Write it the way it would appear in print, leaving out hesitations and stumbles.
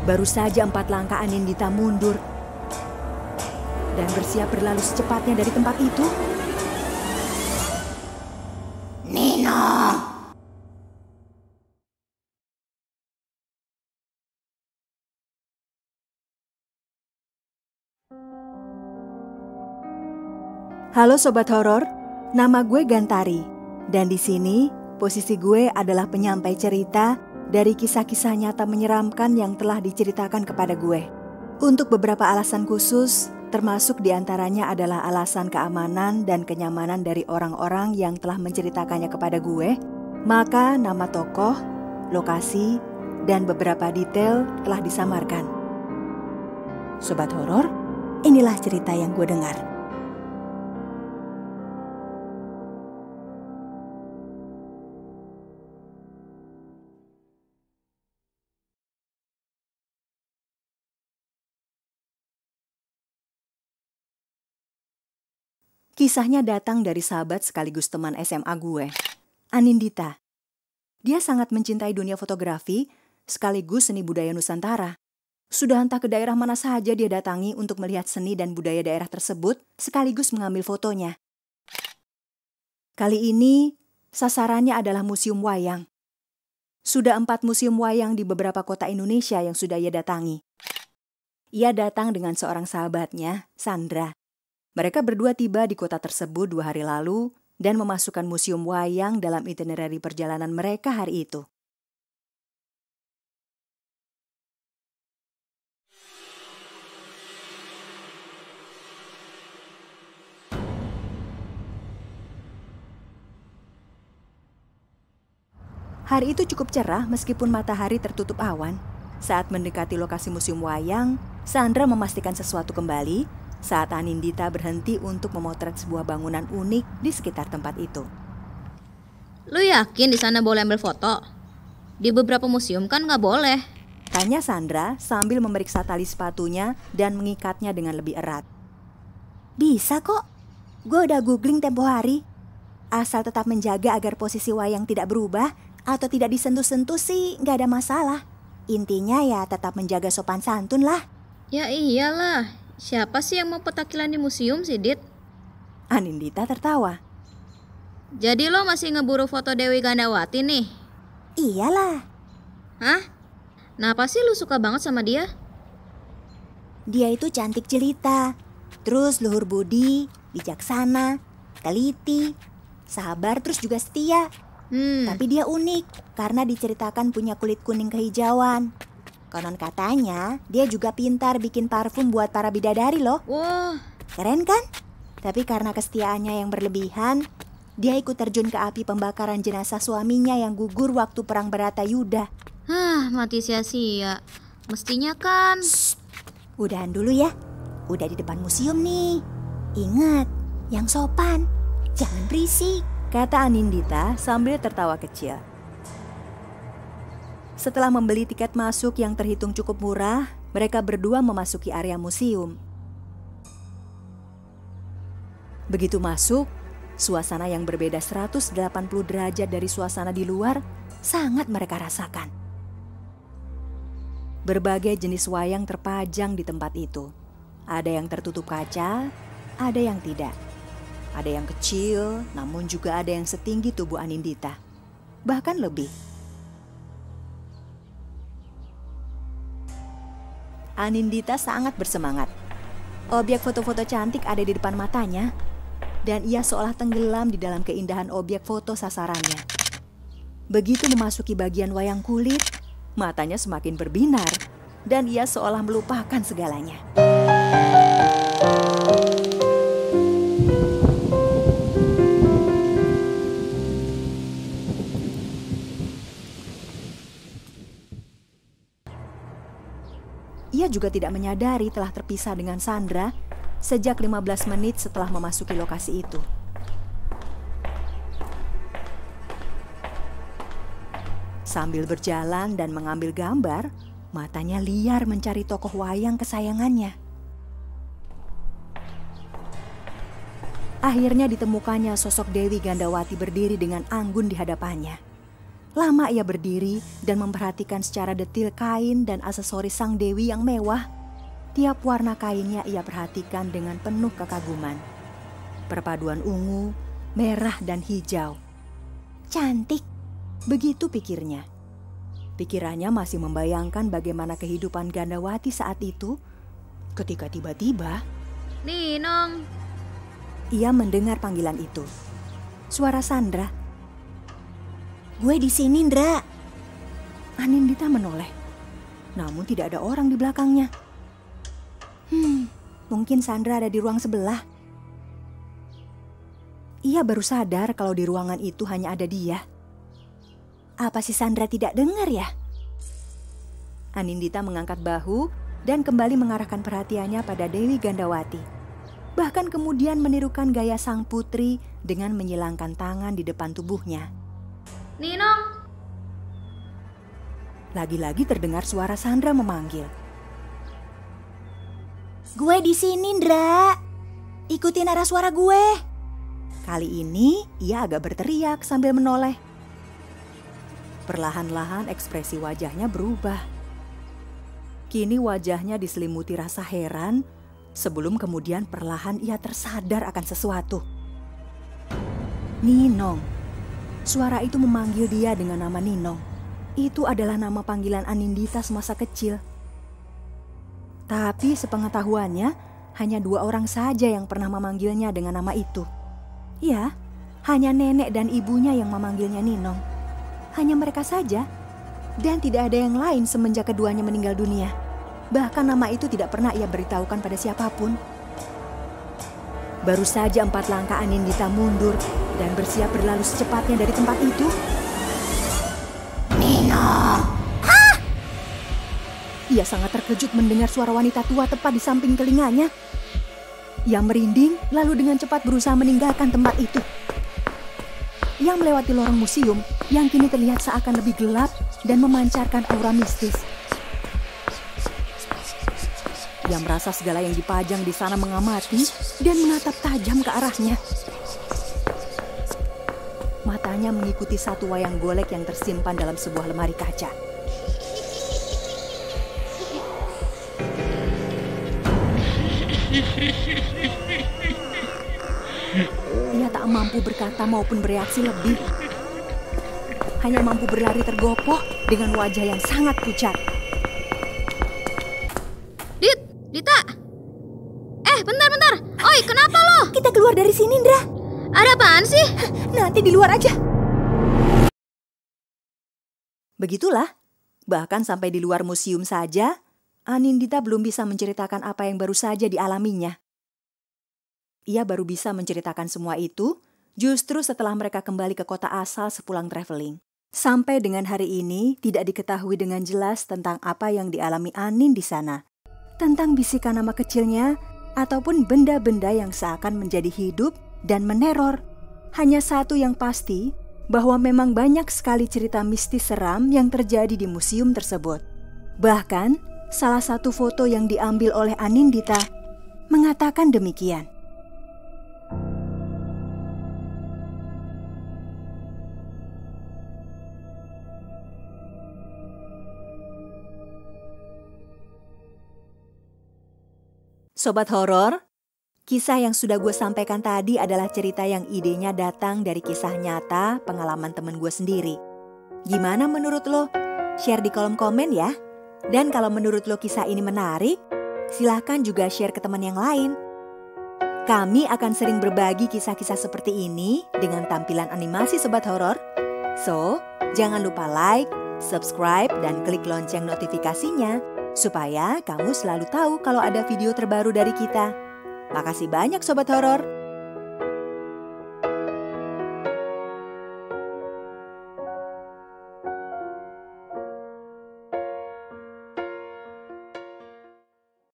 Baru saja 4 langkah Anindita mundur dan bersiap berlalu secepatnya dari tempat itu. Nino! Halo Sobat Horor, nama gue Gantari. Dan di sini posisi gue adalah penyampai cerita dari kisah-kisah nyata menyeramkan yang telah diceritakan kepada gue. Untuk beberapa alasan khusus, termasuk diantaranya adalah alasan keamanan dan kenyamanan dari orang-orang yang telah menceritakannya kepada gue, maka nama tokoh, lokasi, dan beberapa detail telah disamarkan. Sobat Horor, inilah cerita yang gue dengar. Kisahnya datang dari sahabat sekaligus teman SMA gue, Anindita. Dia sangat mencintai dunia fotografi sekaligus seni budaya Nusantara. Sudah entah ke daerah mana saja dia datangi untuk melihat seni dan budaya daerah tersebut sekaligus mengambil fotonya. Kali ini sasarannya adalah museum wayang. Sudah 4 museum wayang di beberapa kota Indonesia yang sudah ia datangi. Ia datang dengan seorang sahabatnya, Sandra. Mereka berdua tiba di kota tersebut 2 hari lalu dan memasukkan museum wayang dalam itinerari perjalanan mereka hari itu. Hari itu cukup cerah meskipun matahari tertutup awan. Saat mendekati lokasi museum wayang, Sandra memastikan sesuatu kembali saat Anindita berhenti untuk memotret sebuah bangunan unik di sekitar tempat itu. Lu yakin di sana boleh ambil foto? Di beberapa museum kan nggak boleh. Tanya Sandra sambil memeriksa tali sepatunya dan mengikatnya dengan lebih erat. Bisa kok, gue udah googling tempo hari. Asal tetap menjaga agar posisi wayang tidak berubah atau tidak disentuh-sentuh sih nggak ada masalah. Intinya ya tetap menjaga sopan santun lah. Ya iyalah. Siapa sih yang mau petakilan di museum sih, Dit? Anindita tertawa. Jadi lo masih ngeburu foto Dewi Gandawati nih? Iyalah. Hah? Kenapa sih lu suka banget sama dia? Dia itu cantik jelita, terus luhur budi, bijaksana, teliti, sabar terus juga setia. Tapi dia unik karena diceritakan punya kulit kuning kehijauan. Konon katanya, dia juga pintar bikin parfum buat para bidadari loh. Wah, keren kan? Tapi karena kesetiaannya yang berlebihan, dia ikut terjun ke api pembakaran jenazah suaminya yang gugur waktu perang Bharatayuddha. Mati sia-sia. Mestinya kan... Shh, udahan dulu ya. Udah di depan museum nih. Ingat, yang sopan, jangan berisik, kata Anindita sambil tertawa kecil. Setelah membeli tiket masuk yang terhitung cukup murah, mereka berdua memasuki area museum. Begitu masuk, suasana yang berbeda 180 derajat dari suasana di luar sangat mereka rasakan. Berbagai jenis wayang terpajang di tempat itu. Ada yang tertutup kaca, ada yang tidak. Ada yang kecil, namun juga ada yang setinggi tubuh Anindita. Bahkan lebih. Anindita sangat bersemangat. Objek foto-foto cantik ada di depan matanya, dan ia seolah tenggelam di dalam keindahan objek foto sasarannya. Begitu memasuki bagian wayang kulit, matanya semakin berbinar, dan ia seolah melupakan segalanya. Ia juga tidak menyadari telah terpisah dengan Sandra sejak 15 menit setelah memasuki lokasi itu. Sambil berjalan dan mengambil gambar, matanya liar mencari tokoh wayang kesayangannya. Akhirnya ditemukannya sosok Dewi Gandawati berdiri dengan anggun di hadapannya. Lama ia berdiri dan memperhatikan secara detil kain dan aksesoris sang dewi yang mewah. Tiap warna kainnya ia perhatikan dengan penuh kekaguman. Perpaduan ungu, merah dan hijau. Cantik, begitu pikirnya. Pikirannya masih membayangkan bagaimana kehidupan Gandawati saat itu ketika tiba-tiba Ninong. ia mendengar panggilan itu. Suara Sandra. Gue di sini, Ndra. Anindita menoleh. Namun tidak ada orang di belakangnya. Mungkin Sandra ada di ruang sebelah. Ia baru sadar kalau di ruangan itu hanya ada dia. Apa si Sandra tidak dengar ya? Anindita mengangkat bahu dan kembali mengarahkan perhatiannya pada Dewi Gandawati. Bahkan kemudian menirukan gaya sang putri dengan menyilangkan tangan di depan tubuhnya. Ninong. Lagi-lagi terdengar suara Sandra memanggil. Gue di sini, Ndra. Ikutin arah suara gue. Kali ini ia agak berteriak sambil menoleh. Perlahan-lahan ekspresi wajahnya berubah. Kini wajahnya diselimuti rasa heran sebelum kemudian perlahan ia tersadar akan sesuatu. Ninong. Suara itu memanggil dia dengan nama Ninong. Itu adalah nama panggilan Anindita semasa kecil. Tapi sepengetahuannya, hanya 2 orang saja yang pernah memanggilnya dengan nama itu. Ya, hanya nenek dan ibunya yang memanggilnya Ninong. Hanya mereka saja. Dan tidak ada yang lain semenjak keduanya meninggal dunia. Bahkan nama itu tidak pernah ia beritahukan pada siapapun. Baru saja 4 langkah Anindita mundur dan bersiap berlalu secepatnya dari tempat itu. Ninong. Ia sangat terkejut mendengar suara wanita tua tepat di samping telinganya. Ia merinding lalu dengan cepat berusaha meninggalkan tempat itu. Ia melewati lorong museum yang kini terlihat seakan lebih gelap dan memancarkan aura mistis. Ia merasa segala yang dipajang di sana mengamati dan menatap tajam ke arahnya. Matanya mengikuti satu wayang golek yang tersimpan dalam sebuah lemari kaca. Ia tak mampu berkata maupun bereaksi lebih. Hanya mampu berlari tergopoh dengan wajah yang sangat pucat. Dita. Bentar. Oi, kenapa lo? Kita keluar dari sini, Ndra. Ada apaan sih? Nanti di luar aja. Begitulah, bahkan sampai di luar museum saja, Anindita belum bisa menceritakan apa yang baru saja dialaminya. Ia baru bisa menceritakan semua itu justru setelah mereka kembali ke kota asal sepulang traveling. Sampai dengan hari ini tidak diketahui dengan jelas tentang apa yang dialami Anin di sana. Tentang bisikan nama kecilnya ataupun benda-benda yang seakan menjadi hidup dan meneror. Hanya satu yang pasti, bahwa memang banyak sekali cerita mistis seram yang terjadi di museum tersebut. Bahkan, salah satu foto yang diambil oleh Anindita mengatakan demikian. Sobat Horor, kisah yang sudah gue sampaikan tadi adalah cerita yang idenya datang dari kisah nyata pengalaman temen gue sendiri. Gimana menurut lo? Share di kolom komen ya. Dan kalau menurut lo kisah ini menarik, silahkan juga share ke teman yang lain. Kami akan sering berbagi kisah-kisah seperti ini dengan tampilan animasi Sobat Horor. So, jangan lupa like, subscribe, dan klik lonceng notifikasinya supaya kamu selalu tahu kalau ada video terbaru dari kita. Makasih banyak Sobat Horor.